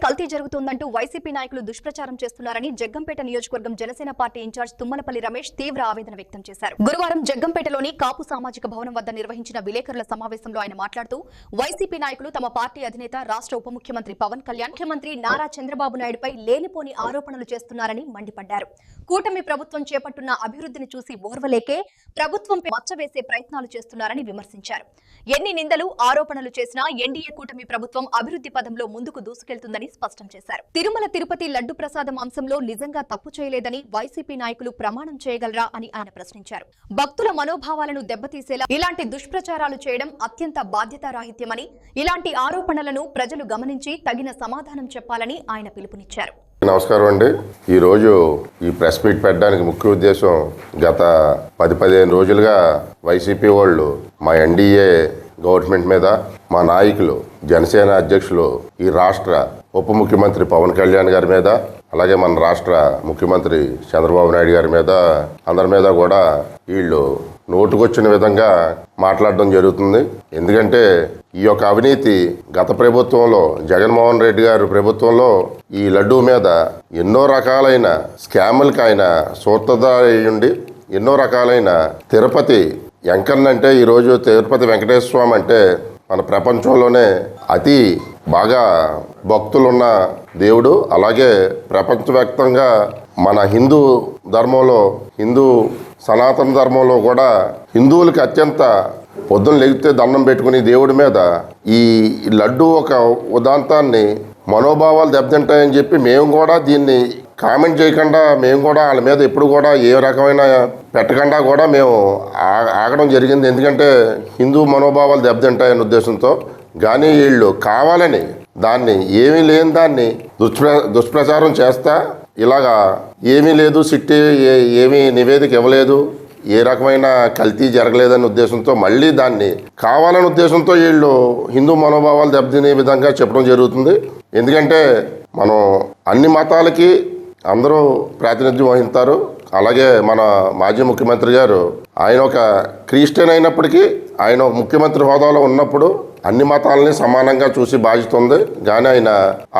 కల్తీ జరుగుతుందంటూ వైసీపీ నాయకులు దుష్ప్రచారం చేస్తున్నారని జగ్గంపేట నియోజకవర్గం జనసేన పార్టీ ఇన్ఛార్జ్ తుమ్మలపల్లి రమేష్ తీవ్ర ఆవేదన వ్యక్తం చేశారు. గురువారం జగ్గంపేటలోని కాపు సామాజిక భవనం వద్ద నిర్వహించిన విలేకరుల సమావేశంలో ఆయన మాట్లాడుతూ వైసీపీ నాయకులు తమ పార్టీ అధినేత రాష్ట్ర ఉప ముఖ్యమంత్రి పవన్ కళ్యాణ్, ముఖ్యమంత్రి నారా చంద్రబాబు నాయుడుపై లేనిపోని ఆరోపణలు చేస్తున్నారని మండిపడ్డారు. కూటమి ప్రభుత్వం చేపట్టున్న అభివృద్ధిని చూసి ఓర్వలేకే ప్రభుత్వంపై మచ్చవేసే ప్రయత్నాలు చేస్తున్నారని విమర్శించారు. ఎన్ని నిందలు, ఆరోపణలు చేసినా ఎన్డీఏ కూటమి ప్రభుత్వం అభివృద్ధి పదంలో ముందుకు దూసుకెళ్తుందని స్పష్టం చేశారు. తిరుమల తిరుపతి లడ్డు ప్రసాదం అంశంలో నిజంగా తప్పు చేయలేదని వైసీపీ నాయకులు ప్రమాణం చేయగలరా అని ఆయన ప్రశ్నించారు. భక్తుల మనోభావాలను దెబ్బతీసేలా ఇలాంటి దుష్ప్రచారాలు చేయడం అత్యంత బాధ్యతారాహిత్యమని, ఇలాంటి ఆరోపణలను ప్రజలు గమనించి తగిన సమాధానం చెప్పాలని ఆయన పిలుపునిచ్చారు. నమస్కారం అండి. ఈరోజు ఈ ప్రెస్ మీట్ పెట్టడానికి ముఖ్య ఉద్దేశం, గత 10-15 రోజులుగా వైసీపీ వాళ్ళు మా ఎన్డీఏ గవర్నమెంట్ మీద, మా నాయకులు జనసేన అధ్యక్షులు ఈ రాష్ట్ర ఉప ముఖ్యమంత్రి పవన్ కళ్యాణ్ గారి మీద, అలాగే మన రాష్ట్ర ముఖ్యమంత్రి చంద్రబాబు నాయుడు గారి మీద, అందరి మీద కూడా వీళ్ళు నోటుకొచ్చిన విధంగా మాట్లాడడం జరుగుతుంది. ఎందుకంటే ఈ యొక్క అవినీతి గత ప్రభుత్వంలో, జగన్మోహన్ రెడ్డి గారి ప్రభుత్వంలో ఈ లడ్డూ మీద ఎన్నో రకాలైన స్కాములకి ఆయన సూత్రధారి ఉండి, ఎన్నో రకాలైన తిరుపతి వెంకన్నంటే ఈరోజు తిరుపతి వెంకటేశ్వర స్వామి అంటే మన ప్రపంచంలోనే అతి బాగా భక్తులున్న దేవుడు. అలాగే ప్రపంచవ్యాప్తంగా మన హిందూ ధర్మంలో, హిందూ సనాతన ధర్మంలో కూడా హిందువులకి అత్యంత పొద్దున్న లెగితే దండం పెట్టుకుని దేవుడి మీద ఈ లడ్డు ఒక ఉదాంతాన్ని మనోభావాలు దెబ్బతింటాయని చెప్పి మేము కూడా దీన్ని కామెంట్ చేయకుండా, మేము కూడా వాళ్ళ మీద ఎప్పుడు కూడా ఏ రకమైన పెట్టకుండా కూడా మేము ఆగడం జరిగింది. ఎందుకంటే హిందూ మనోభావాలు దెబ్బతింటాయనే ఉద్దేశంతో. కానీ వీళ్ళు కావాలని దాన్ని, ఏమీ లేని దాన్ని దుష్ప్రచారం చేస్తా ఇలాగా ఏమీ లేదు, సిట్టి ఏమీ నివేదిక ఇవ్వలేదు, ఏ రకమైన కల్తీ జరగలేదనే ఉద్దేశంతో మళ్ళీ దాన్ని కావాలనే ఉద్దేశంతో వీళ్ళు హిందూ మనోభావాలు దెబ్బతినే విధంగా చెప్పడం జరుగుతుంది. ఎందుకంటే మనం అన్ని మతాలకి అందరూ ప్రాతినిధ్యం వహిస్తారు. అలాగే మన మాజీ ముఖ్యమంత్రి గారు, ఆయన ఒక క్రిస్టియన్ అయినప్పటికీ ఆయన ముఖ్యమంత్రి హోదాలో ఉన్నప్పుడు అన్ని మతాలని సమానంగా చూసి బాధ్యత ఉంది. కానీ ఆయన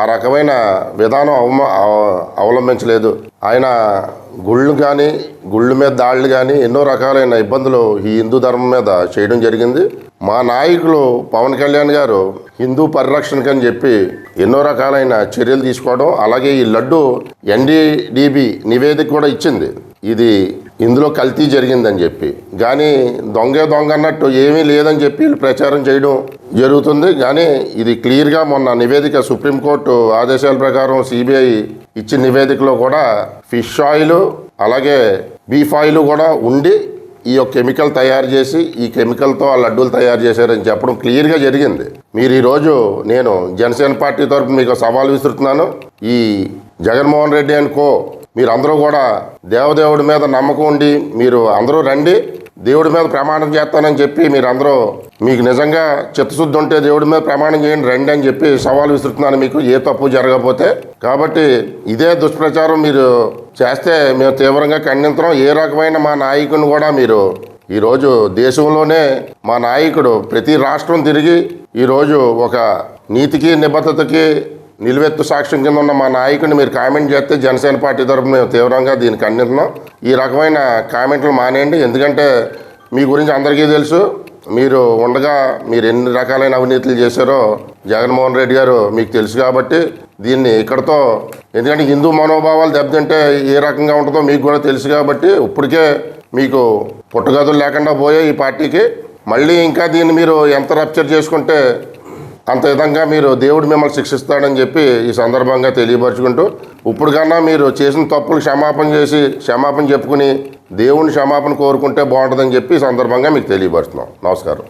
ఆ రకమైన విధానం అవలంబించలేదు. ఆయన గుళ్ళు కానీ, గుళ్ళు మీద దాడులు కానీ ఎన్నో రకాలైన ఇబ్బందులు ఈ హిందూ ధర్మం మీద చేయడం జరిగింది. మా నాయకులు పవన్ కళ్యాణ్ గారు హిందూ పరిరక్షణకని చెప్పి ఎన్నో రకాలైన చర్యలు తీసుకోవడం, అలాగే ఈ లడ్డు ఎన్డీడీబీ నివేదిక కూడా ఇచ్చింది, ఇది ఇందులో కల్తీ జరిగిందని చెప్పి. కానీ దొంగ అన్నట్టు ఏమీ లేదని చెప్పి ప్రచారం చేయడం జరుగుతుంది. కానీ ఇది క్లియర్గా మొన్న నివేదిక, సుప్రీంకోర్టు ఆదేశాల ప్రకారం సిబిఐ ఇచ్చిన నివేదికలో కూడా ఫిష్ ఆయిల్ అలాగే బీఫ్ ఆయిల్ కూడా ఉండి ఈ యొక్క కెమికల్ తయారు చేసి ఈ కెమికల్తో ఆ లడ్డూలు తయారు చేశారని చెప్పడం క్లియర్గా జరిగింది. మీరు ఈరోజు నేను జనసేన పార్టీ తరఫున మీకు సవాల్ విసురుతున్నాను. ఈ జగన్మోహన్ రెడ్డి అండ్ కో మీరందరూ కూడా దేవదేవుడి మీద నమ్మకం ఉండి మీరు అందరూ రండి, దేవుడి మీద ప్రమాణం చేస్తానని చెప్పి మీరందరూ, మీకు నిజంగా చిత్తశుద్ధి ఉంటే దేవుడి మీద ప్రమాణం చేయండి, రండి అని చెప్పి సవాల్ విసురుతున్నాను మీకు, ఏ తప్పు జరగకపోతే. కాబట్టి ఇదే దుష్ప్రచారం మీరు చేస్తే మేము తీవ్రంగా ఖండించడం. ఏ రకమైన మా నాయకుని కూడా మీరు ఈరోజు దేశంలోనే మా నాయకుడు ప్రతి రాష్ట్రం తిరిగి ఈరోజు ఒక నీతికి నిబద్ధతకి నిలువెత్తు సాక్ష్యం కింద ఉన్న మా నాయకుడిని మీరు కామెంట్ చేస్తే జనసేన పార్టీ తరఫున మేము తీవ్రంగా దీన్ని ఖండిస్తున్నాం. ఈ రకమైన కామెంట్లు మానేయండి. ఎందుకంటే మీ గురించి అందరికీ తెలుసు. మీరు ఉండగా మీరు ఎన్ని రకాలైన అవినీతులు చేశారో జగన్మోహన్ రెడ్డి గారు మీకు తెలుసు. కాబట్టి దీన్ని ఇక్కడతో, ఎందుకంటే హిందూ మనోభావాలు దెబ్బతింటే ఏ రకంగా ఉంటుందో మీకు కూడా తెలుసు. కాబట్టి ఇప్పటికే మీకు పుట్టగదులు లేకుండా పోయే ఈ పార్టీకి మళ్ళీ ఇంకా దీన్ని మీరు ఎంత రప్చర్ చేసుకుంటే అంత విధంగా మీరు దేవుడు మిమ్మల్ని శిక్షిస్తాడని చెప్పి ఈ సందర్భంగా తెలియపరుచుకుంటూ, ఇప్పుడు కన్నా మీరు చేసిన తప్పులు క్షమాపణ చెప్పుకుని దేవుని క్షమాపణ కోరుకుంటే బాగుంటుందని చెప్పి ఈ సందర్భంగా మీకు తెలియపరుస్తున్నాం. నమస్కారం.